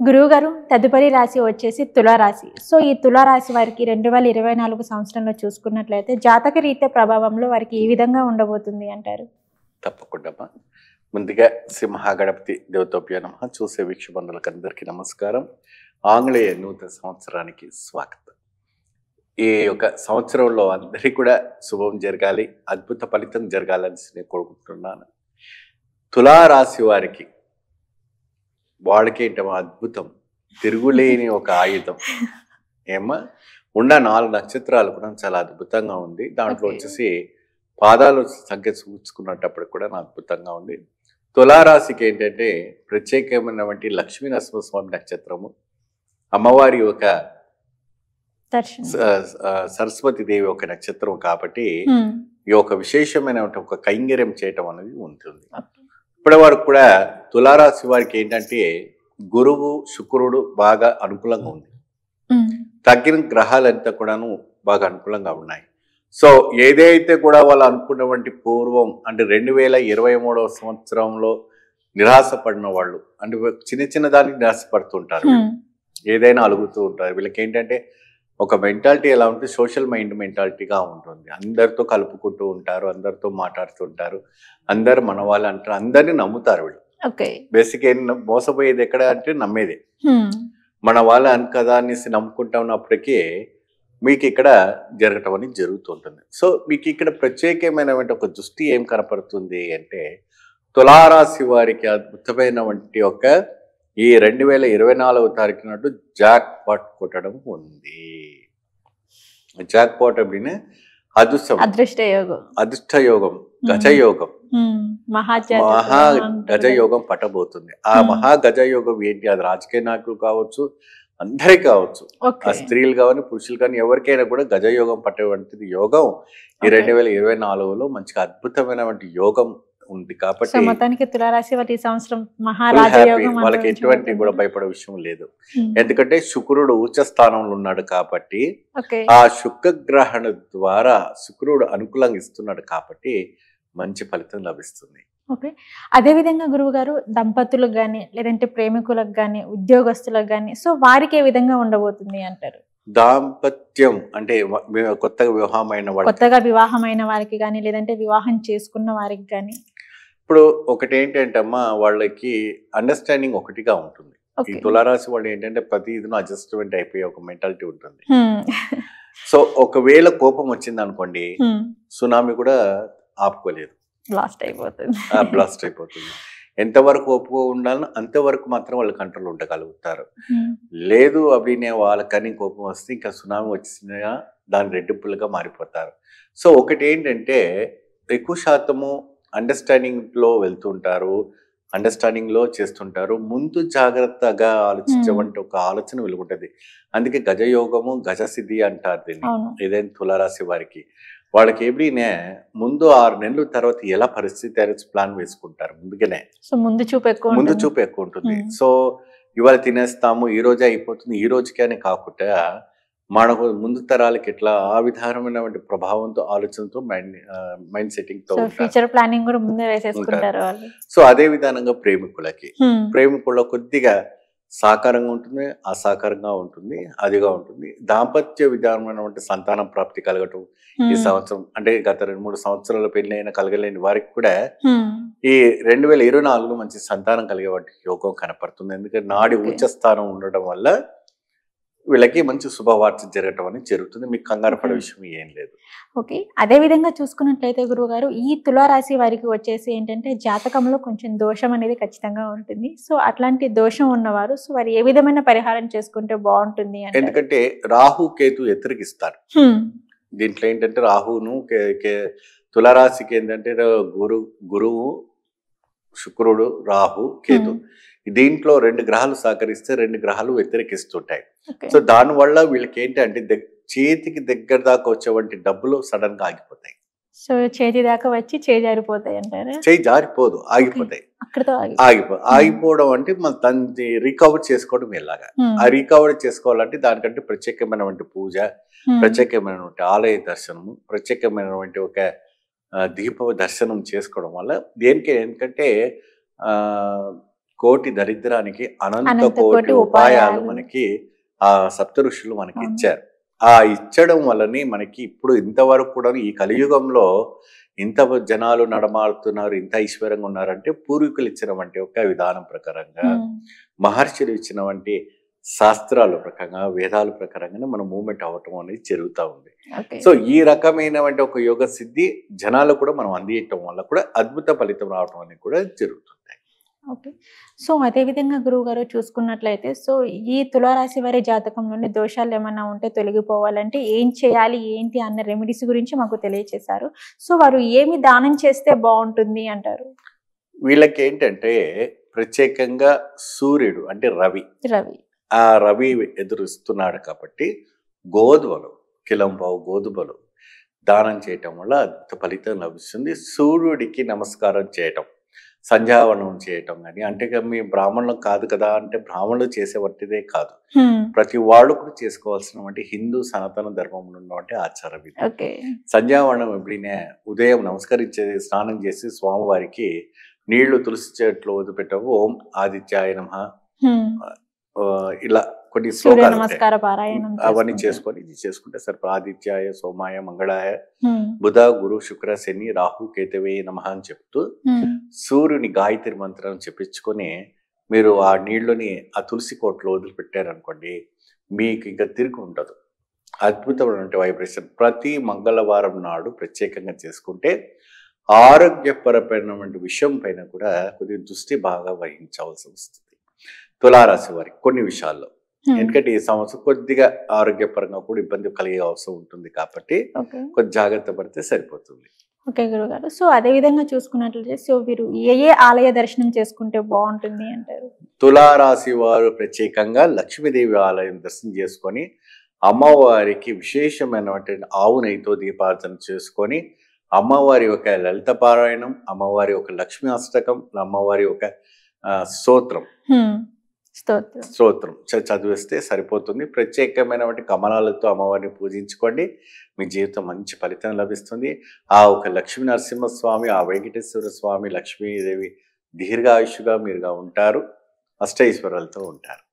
గురువుగారు తదుపరి రాశి వచ్చేసి తులారాశి. సో ఈ తులారాశి వారికి 2024 సంవత్సరంలో చూసుకున్నట్లయితే జాతక రీత్యా ప్రభావంలో వారికి ఏ విధంగా ఉండబోతుంది అంటారు? తప్పకుండా ముందుగా శ్రీ మహాగణపతి దేవతోప్య నమః. చూసే వీక్షబంధులకు అందరికీ నమస్కారం. ఆంగ్లేయ నూతన సంవత్సరానికి స్వాగతం. ఈ యొక్క సంవత్సరంలో అందరికీ కూడా శుభం జరగాలి, అద్భుత ఫలితం జరగాలని నేను కోరుకుంటున్నాను. తులారాశి వారికి వాళ్ళకేంటో అద్భుతం, తిరుగులేని ఒక ఆయుధం. ఏమా ఉన్న 4 నక్షత్రాలు కూడా చాలా అద్భుతంగా ఉంది. దాంట్లో వచ్చేసి పాదాలు సంఖ్య చూసుకున్నప్పటికి కూడా అద్భుతంగా ఉంది. తులారాశికి ఏంటంటే ప్రత్యేకమైనటువంటి లక్ష్మీ నరసింహస్వామి నక్షత్రము, అమ్మవారి ఒక సరస్వతి దేవి ఒక నక్షత్రం కాబట్టి ఈ యొక్క విశేషమైన ఒక కైంగర్యం చేయటం అనేది ఉంటుంది. ఇప్పటి వరకు కూడా తులారాశి వారికి ఏంటంటే గురువు శుక్రుడు బాగా అనుకూలంగా ఉంది. తగ్గిన గ్రహాలంతా కూడాను బాగా అనుకూలంగా ఉన్నాయి. సో ఏదైతే కూడా వాళ్ళు అనుకున్నటువంటి పూర్వం అంటే 2023 సంవత్సరంలో నిరాశపడిన వాళ్ళు అంటే చిన్న చిన్న దానికి నిరాశపడుతుంటారు, ఏదైనా అలుగుతూ ఉంటారు. వీళ్ళకి ఏంటంటే ఒక మెంటాలిటీ ఎలా ఉంటే సోషల్ మైండ్ మెంటాలిటీగా ఉంటుంది. అందరితో కలుపుకుంటూ ఉంటారు, అందరితో మాట్లాడుతుంటారు, అందరు మన వాళ్ళు అంటారు, అందరినీ నమ్ముతారు వీళ్ళు. బేసిక్ మోసపోయేది ఎక్కడ అంటే నమ్మేదే. మన వాళ్ళ అని కదా అనేసి నమ్ముకుంటా ఉన్నప్పటికీ మీకు ఇక్కడ జరగటం అనేది జరుగుతుంటుంది. సో మీకు ఇక్కడ ప్రత్యేకమైనటువంటి ఒక దృష్టి ఏం కనపడుతుంది అంటే తులారాశి వారికి అద్భుతమైనటువంటి ఒక ఈ 2024 తారీఖు నాడు జాక్ పాట్ కొట్టడం ఉంది. జాక్ పాట్ అప్పుడే అదృష్ట యోగం గజయోగం, మహా గజయోగం పట్టబోతుంది. ఆ మహా గజయోగం ఏంటి? అది రాజకీయ నాయకులు కావచ్చు, అందరికీ కావచ్చు, ఆ స్త్రీలు కావాలి పురుషులు కానీ ఎవరికైనా కూడా గజయోగం పట్టేటువంటిది యోగం ఈ 2024లో మంచిగా అద్భుతమైనటువంటి యోగం ఉంది. కాబట్టి మొత్తానికి తులారాశి వారి సంవత్సరం మహారాజయోగం, వాళ్ళకి ఎటువంటి కూడా భయపడే విషయం లేదు. ఎందుకంటే శుక్రుడు ఉచ్చ స్థానంలో ఉన్నాడు కాబట్టి ఆ శుక్రగ్రహణ ద్వారా శుక్రుడు అనుకూలంగా ఇస్తున్నాడు కాబట్టి మంచి ఫలితం లభిస్తుంది. ఓకే, అదే విధంగా గురువు గారు దంపతులకు కానీ లేదంటే ప్రేమికులకు కానీ ఉద్యోగస్తులకు కానీ సో వారికి ఏ విధంగా ఉండబోతుంది అంటారు? దాంపత్యం అంటే కొత్తగా వివాహమైన వారికి కానీ లేదంటే వివాహం చేసుకున్న వారికి కానీ ఇప్పుడు ఒకటి ఏంటంటే అమ్మా వాళ్ళకి అండర్స్టాండింగ్ ఒకటిగా ఉంటుంది. ఈ తులారాశి వాళ్ళు ఏంటంటే ప్రతి ఇదిలో అడ్జస్ట్మెంట్ అయిపోయే ఒక మెంటాలిటీ ఉంటుంది. సో ఒకవేళ కోపం వచ్చింది అనుకోండి, సునామీ కూడా ఆపుకోలేదు, బ్లాస్ట్ అయిపోతుంది. ఎంతవరకు ఒప్పుకో ఉండాలని అంతవరకు మాత్రం వాళ్ళు కంట్రోల్ ఉండగలుగుతారు. లేదు అవి వాళ్ళకని కోపం వస్తే ఇంకా సునామీ వచ్చినా దాని రెట్టింపులుగా మారిపోతారు. సో ఒకటి ఏంటంటే ఎక్కువ శాతము అండర్స్టాండింగ్లో వెళ్తుంటారు, అండర్స్టాండింగ్లో చేస్తుంటారు. ముందు జాగ్రత్తగా ఆలోచించమంటే ఒక ఆలోచన వెలుగుంటుంది. అందుకే గజయోగము గజసిద్ధి అంటారు దీన్ని. ఏదైనా తులారాశి వారికి వాళ్ళకి ఎవ్రీనే ముందు 6 నెలల తర్వాత ఎలా పరిస్థితి అనేది ప్లాన్ వేసుకుంటారు ముందుగానే. ముందు చూపు ఎక్కువ ఉంటుంది. సో ఇవాళ తినేస్తాము, ఈ రోజే అయిపోతుంది, ఈ రోజుకే కాకుండా మనకు ముందు తరాలకి ఎట్లా ఆ విధానమైనటువంటి ప్రభావంతో ఆలోచనతో మైండ్ సెట్టింగ్ తో ఫ్యూచర్ ప్లానింగ్ కూడా ముందే వేసేసుకుంటారు. సో అదే విధానంగా ప్రేమికుల్లో కొద్దిగా సాకారంగా ఉంటుంది, అసాకారంగా ఉంటుంది, అదిగా ఉంటుంది. దాంపత్య విధానమైనటువంటి సంతానం ప్రాప్తి కలగటం ఈ సంవత్సరం అంటే గత 2-3 సంవత్సరాల పెళ్లి అయినా కలగలేని వారికి కూడా ఈ 2024లో మంచి సంతానం కలిగే వాటి యోగం కనపడుతుంది. ఎందుకంటే నాడి ఉచ్చ స్థానం ఉండడం వల్ల వీళ్ళకి మంచి శుభవార్త జరగటం అనేది జరుగుతుంది. మీకు కంగారు పడే విషయం ఏం లేదు. ఓకే, అదే విధంగా చూసుకున్నట్లయితే గురువు గారు ఈ తులారాశి వారికి వచ్చేసి ఏంటంటే జాతకంలో కొంచెం దోషం అనేది ఖచ్చితంగా ఉంటుంది. సో అట్లాంటి దోషం ఉన్నవారు సో వారు ఏ విధమైన పరిహారం చేసుకుంటే బాగుంటుంది? ఎందుకంటే రాహు కేతు వ్యతిరేకిస్తారు. దీంట్లో ఏంటంటే రాహును తులారాశికి ఏంటంటే గురువు శుక్రుడు రాహు కేతు దీంట్లో 2 గ్రహాలు సహకరిస్తే 2 గ్రహాలు వ్యతిరేకిస్తుంటాయి. సో దానివల్ల వీళ్ళకి ఏంటంటే చేతికి దగ్గర దాకా వచ్చేవంటి డబ్బులు సడన్ గా ఆగిపోతాయి. సో చేతి దాకా వచ్చి చేయి జారిపోతాయి అంటారా? చేయి జారిపోదు, ఆగిపోతాయి. ఆగిపోవడం అంటే మన దాన్ని రికవర్ చేసుకోవడం ఎలాగా? ఆ రికవర్ చేసుకోవాలంటే దానికంటే ప్రత్యేకమైనటువంటి పూజ, ప్రత్యేకమైనటువంటి ఆలయ దర్శనము, ప్రత్యేకమైనటువంటి ఒక దీప దర్శనం చేసుకోవడం వల్ల దేనికి ఎందుకంటే కోటి దరిద్రానికి అనంత అనంత కోటి కోటి ఉపాయాలు ఉపాయాలు. మనకి ఆ సప్త ఋషులు మనకి అవును. ఇచ్చారు. ఆ ఇచ్చడం వల్లనే మనకి ఇప్పుడు ఇంతవరకు కూడా ఈ కలియుగంలో ఇంత జనాలు నడమాడుతున్నారు, ఇంత ఐశ్వర్యంగా ఉన్నారంటే పూర్వీకులు ఇచ్చినటువంటి ఒక విధానం ప్రకారంగా, మహర్షులు ఇచ్చినటువంటి శాస్త్రాల ప్రకారంగా, వేదాల ప్రకారంగానే మనం మూమెంట్ అవ్వటం అనేది జరుగుతూ ఉంది. ఓకే. సో ఈ రకమైనటువంటి ఒక యోగ సిద్ధి జనాలు కూడా మనం అందియటం వల్ల కూడా అద్భుత ఫలితం రావటం అనేది కూడా జరుగుతుంది. ఓకే. సో అదేవిధంగా గురువుగారు చూసుకున్నట్లయితే సో ఈ తులారాశి వారి జాతకంలోని దోషాలు ఏమన్నా ఉంటే తొలగిపోవాలంటే ఏం చేయాలి ఏంటి అన్న రెమెడీస్ గురించి మాకు తెలియచేశారు. సో వారు ఏమి దానం చేస్తే బాగుంటుంది అంటారు? వీళ్ళకి ఏంటంటే ప్రత్యేకంగా సూర్యుడు అంటే రవి, రవి. ఆ రవి ఎదురుస్తున్నాడు కాబట్టి గోధుమలు, కిలంపావు గోధుమలు దానం చేయటం వల్ల అద్భుత ఫలితం లభిస్తుంది. సూర్యుడికి నమస్కారం చేయటం, సంధ్యావనం చేయటం కానీ, అంటే మీ బ్రాహ్మణులు కాదు కదా అంటే బ్రాహ్మణులు చేసేవంటిదే కాదు, ప్రతి వాళ్ళు కూడా చేసుకోవాల్సినటువంటి హిందూ సనాతన ధర్మంలో ఉన్నటువంటి ఆచారం ఇది. ఓకే. సంధ్యావనం ఎప్పుడైనా ఉదయం నమస్కరించే స్నానం చేసి స్వామివారికి నీళ్లు తులసి చెట్లు వదిలిపెట్టవు, ఓం ఆదిత్యాయ నమః ఇలా కొన్ని సూర్య శ్లోకాలు ఉంటాయి. నమస్కార పారాయణం అవన్నీ చేసుకుంటే. చేసుకొని ఇది చేసుకుంటే సరే. ఆదిత్యాయ సోమాయ మంగళాయ హ్మ్. బుధ గురు శుక్ర శని రాహు కేతవే నమః అని చెప్తూ హ్మ్. సూర్యుని గాయత్రి మంత్రం చెప్పించుకొని మీరు ఆ నీళ్ళని ఆ తులసి కోటలో వదిలిపెట్టారనుకోండి, మీకు ఇంకా తిరిగి ఉండదు. అద్భుతమైనటువంటి వైబ్రేషన్. ప్రతి మంగళవారం నాడు ప్రత్యేకంగా చేసుకుంటే ఆరోగ్యపరమైనటువంటి విషయం పైన కూడా కొద్దిగా దృష్టి బాగా వహించవలసి వస్తుంది తులారాశి వారికి కొన్ని విషయాల్లో. ఎందుకంటే ఈ సంవత్సరం కొద్దిగా ఆరోగ్యపరంగా కూడా ఇబ్బంది కలిగే అవసరం ఉంటుంది కాబట్టి ఓకే. కొద్ది జాగ్రత్త పడితే సరిపోతుంది. ఓకే గురుగారు. సో అదే విధంగా చూసుకున్నట్లయితే సో వీరు ఏ ఏ ఆలయ దర్శనం చేసుకుంటే బాగుంటుంది అంటారు? తులారాశి వారు ప్రత్యేకంగా లక్ష్మీదేవి ఆలయం దర్శనం చేసుకొని అమ్మవారికి విశేషమైనటువంటి ఆవు నెయ్యితో దీపార్చన చేసుకొని అమ్మవారి ఒక లలిత పారాయణం, అమ్మవారి ఒక లక్ష్మీ అష్టకం, అమ్మవారి ఒక స్తోత్రం స్తోత్రం చదివిస్తే సరిపోతుంది. ప్రత్యేకమైనటువంటి కమలాలతో అమ్మవారిని పూజించుకోండి, మీ జీవితం మంచి ఫలితం లభిస్తుంది. ఆ ఒక లక్ష్మీ నరసింహస్వామి, ఆ వెంకటేశ్వర స్వామి, లక్ష్మీదేవి దీర్ఘాయుష్గా మీరుగా ఉంటారు, అష్టైశ్వర్యాలతో ఉంటారు.